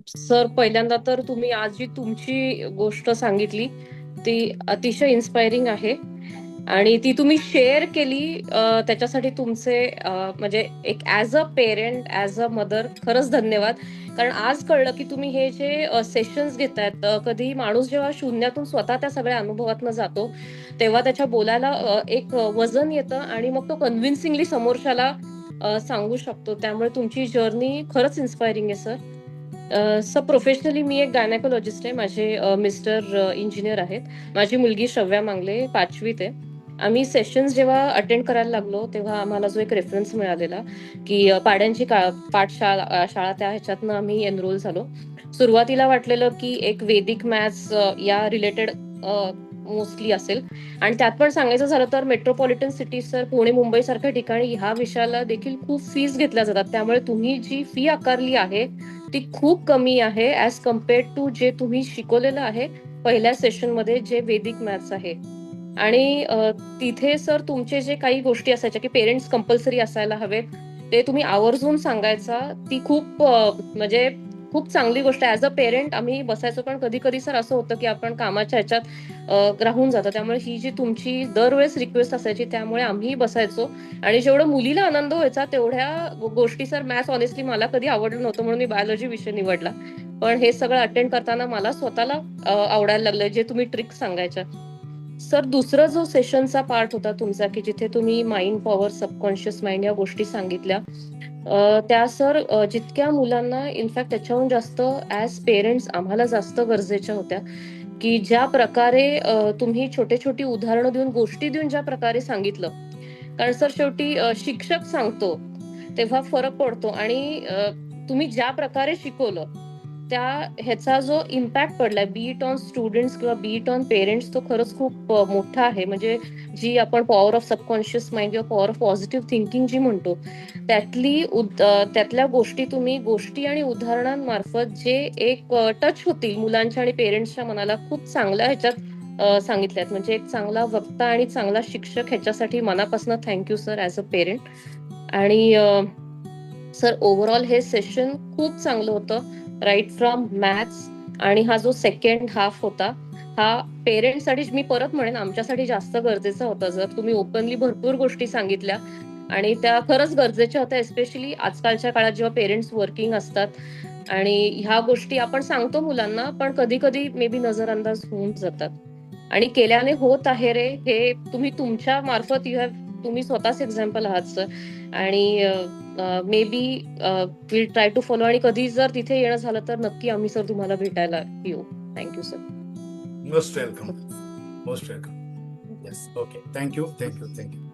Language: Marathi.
सर, पहिल्यांदा तर तुम्ही आज जी तुमची गोष्ट सांगितली ती अतिशय इन्स्पायरिंग आहे आणि ती तुम्ही शेअर केली, त्याच्यासाठी तुमचे म्हणजे एक as a parent, as a mother खरंच धन्यवाद. कारण आज कळलं की तुम्ही हे जे सेशन्स घेतायत, कधी माणूस जेव्हा शून्यातून स्वतः त्या सगळ्या अनुभवातनं जातो तेव्हा त्याच्या बोलायला एक वजन येतं आणि मग तो कन्व्हिन्सिंगली समोरच्याला सांगू शकतो. त्यामुळे तुमची जर्नी खरंच इन्स्पायरिंग आहे सर. सर, प्रोफेशनली मी एक गायनेकोलॉजिस्ट आहे. माझे मिस्टर इंजिनियर आहेत. माझी मुलगी श्रव्या मांगले 5वीत आहे. आम्ही सेशन्स जेव्हा अटेंड करायला लागलो तेव्हा आम्हाला जो एक रेफरन्स मिळालेला की पाड्यांची पाठशाळा शाळा त्या ह्याच्यातनं आम्ही एनरोल झालो. सुरुवातीला वाटलेलं की एक वेदिक मॅथ्स या रिलेटेड मोस्टली असेल आणि त्यात पण सांगायचं झालं तर metropolitan cities sir, Pune Mumbai सारख्या ठिकाणी ह्या विषयाला देखील खूप फीज घेतल्या जातात. त्यामुळे तुम्ही जी फी आकारली आहे ती खूप कमी आहे ऍज कम्पेअर्ड टू जे तुम्ही शिकवलेलं आहे पहिल्या सेशन मध्ये, जे वेदिक मॅथ्स आहे. आणि तिथे सर तुमचे जे काही गोष्टी असायच्या की पेरेंट्स कंपल्सरी असायला हवे ते तुम्ही आवर्जून सांगायचा. ती खूप म्हणजे खूप चांगली गोष्ट आहे. ऍज अ पेरेंट आम्ही बसायचो, पण कधी कधी सर असं होतं की आपण कामाच्या ह्याच्यात राहून जातो. त्यामुळे ही जी तुमची दरवेळेस रिक्वेस्ट असायची त्यामुळे आम्ही बसायचो आणि जेवढं मुलीला आनंद व्हायचा तेवढ्या गोष्टी सर, मॅथ्स ऑनेस्टली मला कधी आवडलं नव्हतं म्हणून मी बायोलॉजी विषय निवडला. पण हे सगळं अटेंड करताना मला स्वतःला आवडायला लागलं जे तुम्ही ट्रिक सांगायच्या. सर, दुसरा जो सेशनचा पार्ट होता तुमचा की जिथे तुम्ही माइंड पॉवर, सबकॉन्शियस माइंड या गोष्टी सांगितल्या, त्या सर जितक्या मुलांना इनफॅक्ट त्याच्याहून जास्त ऍज पेरेंट्स आम्हाला जास्त गरजेच्या होत्या. की ज्या प्रकारे तुम्ही छोटे छोटी उदाहरणं देऊन, गोष्टी देऊन ज्या प्रकारे सांगितलं. कारण सर शेवटी शिक्षक सांगतो तेव्हा फरक पडतो आणि तुम्ही ज्या प्रकारे शिकवलं त्या ह्याचा जो इम्पॅक्ट पडलाय, बी इट ऑन स्टुडंट्स किंवा बी इट ऑन पेरेंट्स, तो खरंच खूप मोठा आहे. म्हणजे जी आपण पॉवर ऑफ सबकॉन्शियस माइंड किंवा पॉवर ऑफ पॉझिटिव्ह थिंकिंग जी म्हणतो त्यातल्या गोष्टी तुम्ही गोष्टी आणि उदाहरणांमार्फत जे एक टच होतील मुलांच्या आणि पेरेंट्सच्या मनाला, खूप चांगल्या ह्याच्यात सांगितल्यात. म्हणजे एक चांगला वक्ता आणि चांगला शिक्षक ह्याच्यासाठी मनापासून thank you sir as a parent. आणि सर, ओव्हरऑल हे सेशन खूप चांगलं होतं, राईट फ्रॉम मॅथ्स. आणि हा जो सेकंड हाफ होता हा पेरेंट्ससाठी, मी परत म्हणेन, आमच्यासाठी जास्त गरजेचा होता. जर तुम्ही ओपनली भरपूर गोष्टी सांगितल्या आणि त्या खरंच गरजेच्या होत्या, एस्पेशली आजकालच्या काळात जेव्हा पेरेंट्स वर्किंग असतात आणि ह्या गोष्टी आपण सांगतो मुलांना पण कधी कधी मे बी नजरअंदाज होऊन जातात. आणि केल्याने होत आहे रे, हे तुम्ही तुमच्या मार्फत तुम्ही स्वतःच एक्झाम्पल आहात सर. आणि maybe will try to follow. आणि कधी जर तिथे येणं झालं तर नक्की आम्ही सर तुम्हाला भेटायला येऊ. Thank you sir. Most welcome. Most welcome. Yes. Okay. Thank you. Thank you. Thank you.